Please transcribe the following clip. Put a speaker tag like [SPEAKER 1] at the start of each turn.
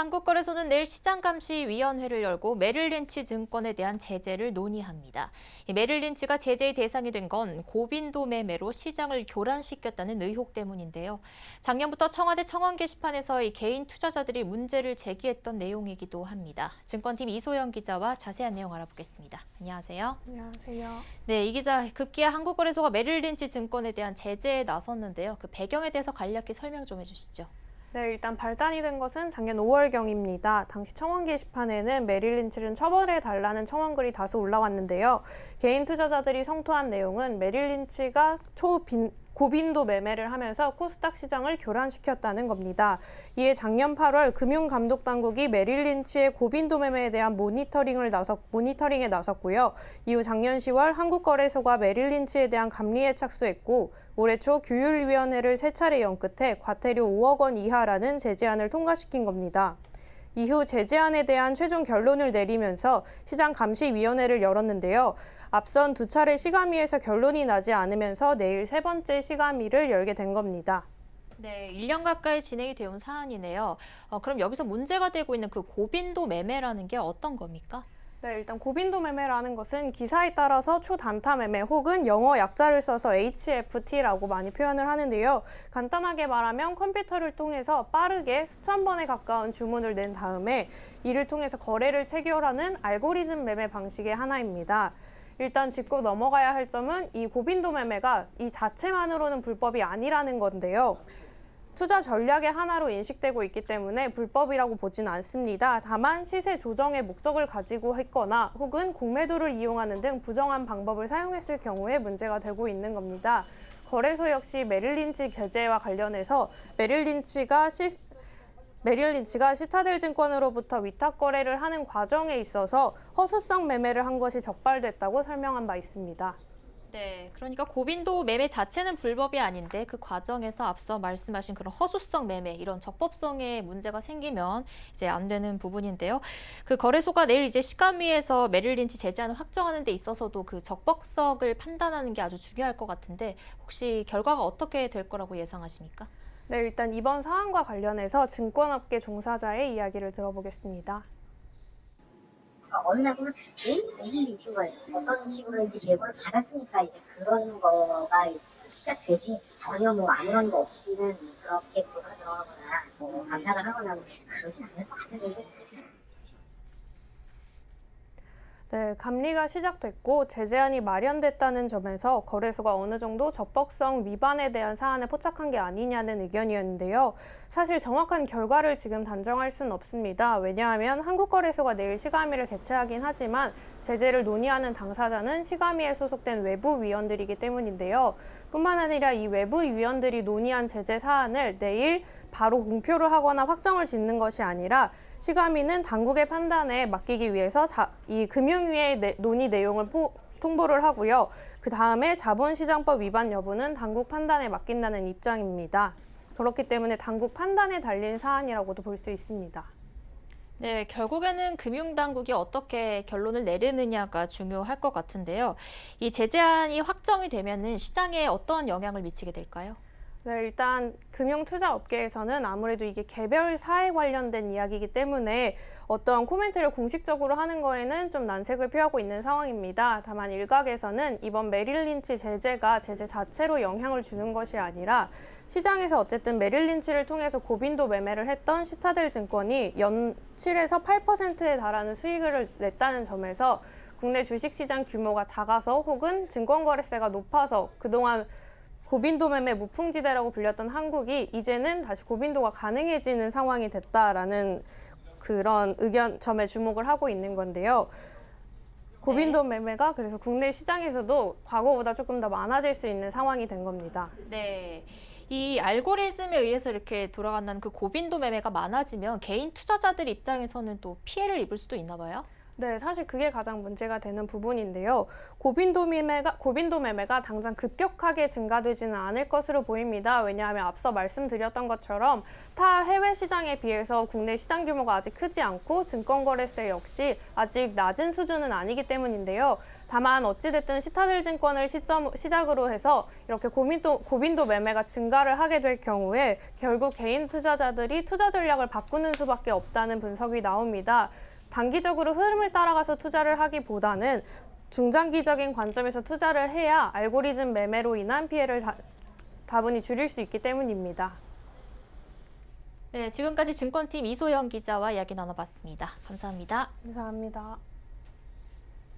[SPEAKER 1] 한국거래소는 내일 시장감시위원회를 열고 메릴린치 증권에 대한 제재를 논의합니다. 메릴린치가 제재의 대상이 된 건 고빈도 매매로 시장을 교란시켰다는 의혹 때문인데요. 작년부터 청와대 청원 게시판에서 이 개인 투자자들이 문제를 제기했던 내용이기도 합니다. 증권팀 이소영 기자와 자세한 내용 알아보겠습니다. 안녕하세요.
[SPEAKER 2] 안녕하세요.
[SPEAKER 1] 네, 이 기자, 급기야 한국거래소가 메릴린치 증권에 대한 제재에 나섰는데요. 그 배경에 대해서 간략히 설명 좀 해주시죠.
[SPEAKER 2] 네, 일단 발단이 된 것은 작년 5월경입니다. 당시 청원 게시판에는 메릴린치를 처벌해달라는 청원글이 다수 올라왔는데요. 개인 투자자들이 성토한 내용은 메릴린치가 고빈도 매매를 하면서 코스닥 시장을 교란시켰다는 겁니다. 이에 작년 8월 금융감독당국이 메릴린치의 고빈도 매매에 대한 모니터링에 나섰고요. 이후 작년 10월 한국거래소가 메릴린치에 대한 감리에 착수했고 올해 초 규율위원회를 세 차례 연 끝에 과태료 5억 원 이하라는 제재안을 통과시킨 겁니다. 이후 제재안에 대한 최종 결론을 내리면서 시장감시위원회를 열었는데요. 앞선 두 차례 시감위에서 결론이 나지 않으면서 내일 세 번째 시감위를 열게 된 겁니다.
[SPEAKER 1] 네, 1년 가까이 진행이 되어 온 사안이네요. 그럼 여기서 문제가 되고 있는 그 고빈도 매매라는 게 어떤 겁니까?
[SPEAKER 2] 네, 일단 고빈도 매매라는 것은 기사에 따라서 초단타 매매 혹은 영어 약자를 써서 HFT라고 많이 표현을 하는데요. 간단하게 말하면 컴퓨터를 통해서 빠르게 수천 번에 가까운 주문을 낸 다음에 이를 통해서 거래를 체결하는 알고리즘 매매 방식의 하나입니다. 일단 짚고 넘어가야 할 점은 이 고빈도 매매가 이 자체만으로는 불법이 아니라는 건데요. 투자 전략의 하나로 인식되고 있기 때문에 불법이라고 보진 않습니다. 다만 시세 조정의 목적을 가지고 했거나 혹은 공매도를 이용하는 등 부정한 방법을 사용했을 경우에 문제가 되고 있는 겁니다. 거래소 역시 메릴린치 제재와 관련해서 메릴린치가 시타델 증권으로부터 위탁 거래를 하는 과정에 있어서 허수성 매매를 한 것이 적발됐다고 설명한 바 있습니다.
[SPEAKER 1] 네, 그러니까 고빈도 매매 자체는 불법이 아닌데 그 과정에서 앞서 말씀하신 그런 허수성 매매, 이런 적법성에 문제가 생기면 이제 안 되는 부분인데요. 그 거래소가 내일 이제 시감위에서 메릴린치 제재안을 확정하는 데 있어서도 그 적법성을 판단하는 게 아주 중요할 것 같은데 혹시 결과가 어떻게 될 거라고 예상하십니까?
[SPEAKER 2] 네, 일단 이번 사안과 관련해서 증권업계 종사자의 이야기를 들어보겠습니다.
[SPEAKER 3] 어느 날 보면 메릴린치인 거예요. 어떤 식으로인지 제보를 받았으니까 이제 그런 거가 시작되지 전혀 뭐 아무런 거 없이는 그렇게 보도가 들어가거나 뭐 감사를 하거나 뭐 그러진 않을 것 같은데.
[SPEAKER 2] 네, 감리가 시작됐고 제재안이 마련됐다는 점에서 거래소가 어느 정도 적법성 위반에 대한 사안을 포착한 게 아니냐는 의견이었는데요. 사실 정확한 결과를 지금 단정할 수는 없습니다. 왜냐하면 한국거래소가 내일 시감위를 개최하긴 하지만 제재를 논의하는 당사자는 시감위에 소속된 외부 위원들이기 때문인데요. 뿐만 아니라 이 외부 위원들이 논의한 제재 사안을 내일 바로 공표를 하거나 확정을 짓는 것이 아니라 시감위는 당국의 판단에 맡기기 위해서 이 금융위의 논의 내용을 통보를 하고요. 그 다음에 자본시장법 위반 여부는 당국 판단에 맡긴다는 입장입니다. 그렇기 때문에 당국 판단에 달린 사안이라고도 볼 수 있습니다.
[SPEAKER 1] 네, 결국에는 금융당국이 어떻게 결론을 내리느냐가 중요할 것 같은데요. 이 제재안이 확정이 되면은 시장에 어떤 영향을 미치게 될까요?
[SPEAKER 2] 네, 일단 금융투자업계에서는 아무래도 이게 개별 사에 관련된 이야기이기 때문에 어떤 코멘트를 공식적으로 하는 거에는 좀 난색을 표하고 있는 상황입니다. 다만 일각에서는 이번 메릴린치 제재가 제재 자체로 영향을 주는 것이 아니라 시장에서 어쨌든 메릴린치를 통해서 고빈도 매매를 했던 시타델 증권이 연 7에서 8%에 달하는 수익을 냈다는 점에서 국내 주식시장 규모가 작아서 혹은 증권거래세가 높아서 그동안 고빈도 매매 무풍지대라고 불렸던 한국이 이제는 다시 고빈도가 가능해지는 상황이 됐다라는 그런 의견점에 주목을 하고 있는 건데요. 고빈도 매매가 그래서 국내 시장에서도 과거보다 조금 더 많아질 수 있는 상황이 된 겁니다.
[SPEAKER 1] 네. 이 알고리즘에 의해서 이렇게 돌아간다는 그 고빈도 매매가 많아지면 개인 투자자들 입장에서는 또 피해를 입을 수도 있나 봐요?
[SPEAKER 2] 네, 사실 그게 가장 문제가 되는 부분인데요. 고빈도 매매가 당장 급격하게 증가되지는 않을 것으로 보입니다. 왜냐하면 앞서 말씀드렸던 것처럼 타 해외 시장에 비해서 국내 시장 규모가 아직 크지 않고 증권거래세 역시 아직 낮은 수준은 아니기 때문인데요. 다만 어찌됐든 시타델 증권을 시작으로 해서 이렇게 고빈도 매매가 증가를 하게 될 경우에 결국 개인 투자자들이 투자 전략을 바꾸는 수밖에 없다는 분석이 나옵니다. 단기적으로 흐름을 따라가서 투자를 하기보다는 중장기적인 관점에서 투자를 해야 알고리즘 매매로 인한 피해를 다분히 줄일 수 있기 때문입니다.
[SPEAKER 1] 네, 지금까지 증권팀 이소영 기자와 이야기 나눠봤습니다. 감사합니다.
[SPEAKER 2] 감사합니다.